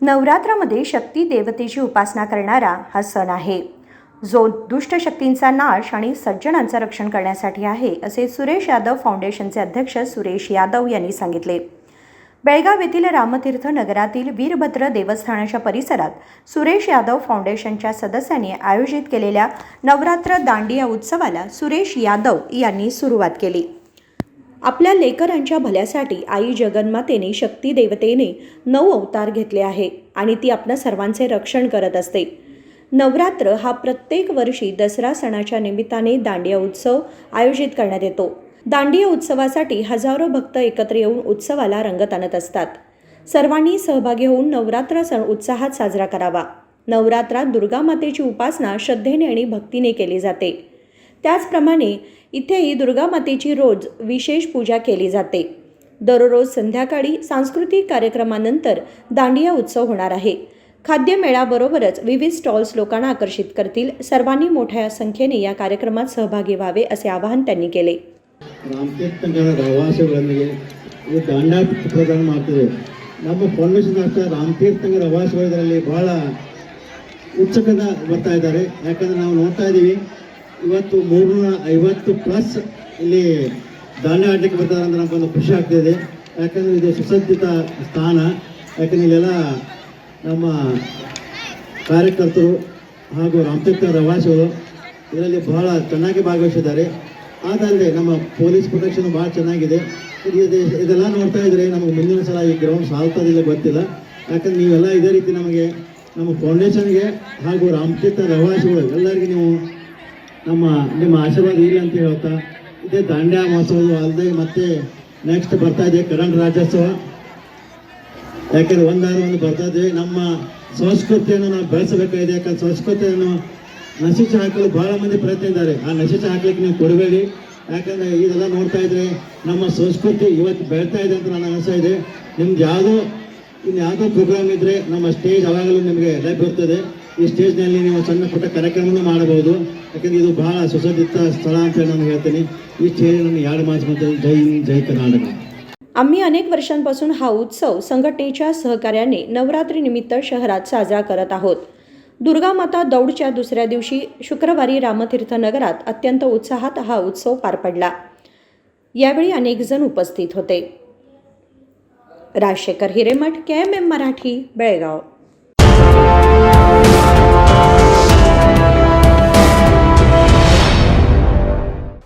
नवरात्रामध्ये शक्ती देवतेची उपासना करणारा हा सण आहे, जो दुष्ट शक्तींचा नाश आणि सज्जनांचं रक्षण करण्यासाठी आहे, असे सुरेश यादव फाउंडेशनचे अध्यक्ष सुरेश यादव यांनी सांगितले. बेळगाव येथील रामतीर्थ नगरातील वीरभद्र देवस्थानाच्या परिसरात सुरेश यादव फाउंडेशनच्या सदस्यांनी आयोजित केलेल्या नवरात्र दांडिया उत्सवाला सुरेश यादव यांनी सुरुवात केली. आपल्या लेकरांच्या भल्यासाठी आई जगन्मातेने शक्ती देवतेने 9 अवतार घेतले आहे आणि ती आपल्या सर्वांचे रक्षण करत असते. नवरात्र हा प्रत्येक वर्षी दसरा सणाच्या निमित्ताने दांडिया उत्सव आयोजित करण्यात येतो. दांडिया उत्सवासाठी हजारो भक्त एकत्र येऊन उत्सवाला रंगत आणत असतात. सर्वांनी सहभागी होऊन नवरात्र सण उत्साहात साजरा करावा. नवरात्रात दुर्गा मातेची उपासना श्रद्धेने आणि भक्तीने केली जाते. त्याचप्रमाणे इथेही दुर्गा मातेची रोज विशेष पूजा केली जाते. दररोज संध्याकाळी सांस्कृतिक कार्यक्रमानंतर दांडिया उत्सव होणार आहे. खाद्यमेळाबरोबरच विविध स्टॉल्स लोकांना आकर्षित करतील. सर्वांनी मोठ्या संख्येने या कार्यक्रमात सहभागी व्हावे असे आवाहन त्यांनी केले. ರಾಮತೀರ್ಥಂಗರ ಪ್ರವಾಸಿಗಳಿಗೆ ಈ ದಾಂಡ ಪ್ರದಾನ ಮಾಡ್ತದೆ. ನಮ್ಮ ಫೌಂಡೇಶನ್ ಅಷ್ಟೇ ರಾಮತೀರ್ಥಂಗರ ಪ್ರವಾಸಿಗಳಲ್ಲಿ ಬಹಳ ಉತ್ಸುಕತೆ ಬರ್ತಾ ಇದ್ದಾರೆ. ಯಾಕಂದರೆ ನಾವು ನೋಡ್ತಾ ಇದ್ದೀವಿ ಇವತ್ತು 350+ ಇಲ್ಲಿ ದಾಂಡ ಆಡಲಿಕ್ಕೆ ಬರ್ತಾರೆ ಅಂದರೆ ನಮಗೊಂದು ಖುಷಿ ಆಗ್ತಿದೆ. ಯಾಕಂದರೆ ಇದು ಸುಸಜ್ಜಿತ ಸ್ಥಾನ. ಯಾಕಂದರೆ ಇಲ್ಲೆಲ್ಲ ನಮ್ಮ ಕಾರ್ಯಕರ್ತರು ಹಾಗೂ ರಾಮತೀರ್ಥಂಗರ ಪ್ರವಾಸಿಗಳು ಇದರಲ್ಲಿ ಬಹಳ ಚೆನ್ನಾಗಿ ಭಾಗವಹಿಸಿದ್ದಾರೆ. ಅದಲ್ಲದೆ ನಮ್ಮ ಪೊಲೀಸ್ ಪ್ರೊಟೆಕ್ಷನ್ ಭಾಳ ಚೆನ್ನಾಗಿದೆ. ಇದೆಲ್ಲ ನೋಡ್ತಾ ಇದ್ದರೆ ನಮಗೆ ಮುಂದಿನ ಸಲ ಈ ಗ್ರೌಂಡ್ ಸಾಲ್ತದಿಲ್ಲ ಗೊತ್ತಿಲ್ಲ. ಯಾಕಂದ್ರೆ ನೀವೆಲ್ಲ ಇದೇ ರೀತಿ ನಮಗೆ ನಮ್ಮ ಫೌಂಡೇಶನ್ಗೆ ಹಾಗೂ ರಾಮತೀರ್ಥ ಪ್ರವಾಸಿಗಳು ಎಲ್ಲರಿಗೂ ನೀವು ನಿಮ್ಮ ಆಶೀರ್ವಾದ ಇಲ್ಲ ಅಂತ ಹೇಳ್ತಾ ಇದೇ ದಾಂಡ್ಯಾ ಮಹೋತ್ಸವ ಅಲ್ಲದೆ ಮತ್ತೆ ನೆಕ್ಸ್ಟ್ ಬರ್ತಾ ಇದೆ ಕನ್ನಡ ರಾಜ್ಯೋತ್ಸವ. ಯಾಕೆಂದರೆ ಒಂದು ಬರ್ತಾ ಇದೆ. ನಮ್ಮ ಸಂಸ್ಕೃತಿಯನ್ನು ನಾವು ಬೆಳೆಸಬೇಕಾಗಿದೆ. ಯಾಕಂದ್ರೆ ಸಂಸ್ಕೃತಿಯನ್ನು ನಶಿಸಿ ಹಾಕಲು ಭಾಳ ಮಂದಿ ಪ್ರಯತ್ನ ಇದ್ದಾರೆ. ಆ ನಶಿಸಿ ಹಾಕ್ಲಿಕ್ಕೆ ನೀವು ಕೊಡಬೇಡಿ. ಯಾಕಂದರೆ ಇದೆಲ್ಲ ನೋಡ್ತಾ ಇದ್ರೆ ನಮ್ಮ ಸಂಸ್ಕೃತಿ ಇವತ್ತು ಬೆಳ್ತಾ ಇದೆ ಅಂತ ನಾನು ಅನಿಸ್ತಾ ಇದೆ. ನಿಮ್ದು ಯಾವುದೋ ಪ್ರೋಗ್ರಾಮ್ ಇದ್ದರೆ ನಮ್ಮ ಸ್ಟೇಜ್ ಅವಾಗಲೂ ನಿಮಗೆ ಲಭ್ಯ ಇರ್ತದೆ. ಈ ಸ್ಟೇಜ್ನಲ್ಲಿ ನೀವು ಸಣ್ಣ ಪುಟ್ಟ ಕಾರ್ಯಕ್ರಮವನ್ನು ಮಾಡಬಹುದು. ಯಾಕಂದರೆ ಇದು ಬಹಳ ಸುಸಜ್ಜಿತ ಸ್ಥಳ ಅಂತ ಹೇಳಿ ನಾನು ಹೇಳ್ತೀನಿ. ಈ ಸ್ಟೇಜ್ ನಾನು 2 ಮಾತು ಮತ್ತೆ ಜೈ ಹಿಂದ್ ಜೈ ಕರ್ನಾಟಕ. आम्ही अनेक वर्षांपासून हा उत्सव संघटनेच्या सहकार्याने नवरात्रीनिमित्त शहरात साजरा करत आहोत. दुर्गामाता दौडच्या दुसऱ्या दिवशी शुक्रवारी रामतीर्थ नगरात अत्यंत उत्साहात हा उत्सव पार पडला. यावेळी अनेक जण उपस्थित होते. राजशेखर हिरेमठ, KMM मराठी, बेळगाव.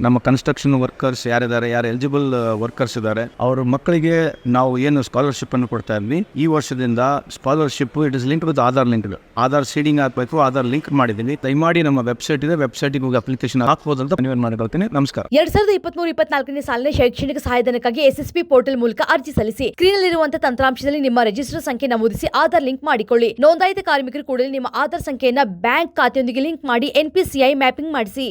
ನಮ್ಮ ಕನ್ಸ್ಟ್ರಕ್ಷನ್ ವರ್ಕರ್ಸ್ ಯಾರಿದ್ದಾರೆ, ಯಾರು ಎಲಿಜಿಬಲ್ ವರ್ಕರ್ಸ್ ಇದ್ದಾರೆ, ಅವ್ರ ಮಕ್ಕಳಿಗೆ ನಾವು ಏನು ಸ್ಕಾಲರ್ಶಿಪ್ ಅನ್ನು ಕೊಡ್ತಾ ಇದ್ವಿ. ಈ ವರ್ಷದಿಂದ scholarship it is link with Aadhaar link. Aadhaar seeding ಹಾಕಬೇಕು. ಆಧಾರ್ ಲಿಂಕ್ ಮಾಡಿದ್ದೀನಿ. ದಯಮಾಡಿ ನಮ್ಮ ವೆಬ್ಸೈಟ್ ಇದೆ, ವೆಬ್ಸೈಟ್ಗೆ ಹೋಗಿ ಅಪ್ಲಿಕೇಶನ್ ಹಾಕ್ಬೋದು ಅಂತ ಮನವಿ ಮಾಡಿಕೊಳ್ತೀನಿ. ನಮಸ್ಕಾರ. 2023-24ನೇ ಸಾಲಿನ ಶೈಕ್ಷಣಿಕ ಸಹಾಯಧನಕ್ಕಾಗಿ SSP ಪೋರ್ಟಲ್ ಮೂಲಕ ಅರ್ಜಿ ಸಲ್ಲಿಸಿ. ಸ್ಕ್ರೀನಲ್ಲಿರುವಂತಹ ತಂತ್ರಾಂಶದಲ್ಲಿ ನಿಮ್ಮ ರಿಜಿಸ್ಟರ್ ಸಂಖ್ಯೆ ನಮೂದಿಸಿ ಆಧಾರ್ ಲಿಂಕ್ ಮಾಡಿಕೊಳ್ಳಿ. ನೋಂದಾಯಿತ ಕಾರ್ಮಿಕರು ಕೂಡಲೇ ನಿಮ್ಮ ಆಧಾರ್ ಸಂಖ್ಯೆಯನ್ನು ಬ್ಯಾಂಕ್ ಖಾತೆಯೊಂದಿಗೆ ಲಿಂಕ್ ಮಾಡಿ NPCI ಮ್ಯಾಪಿಂಗ್ ಮಾಡಿಸಿ.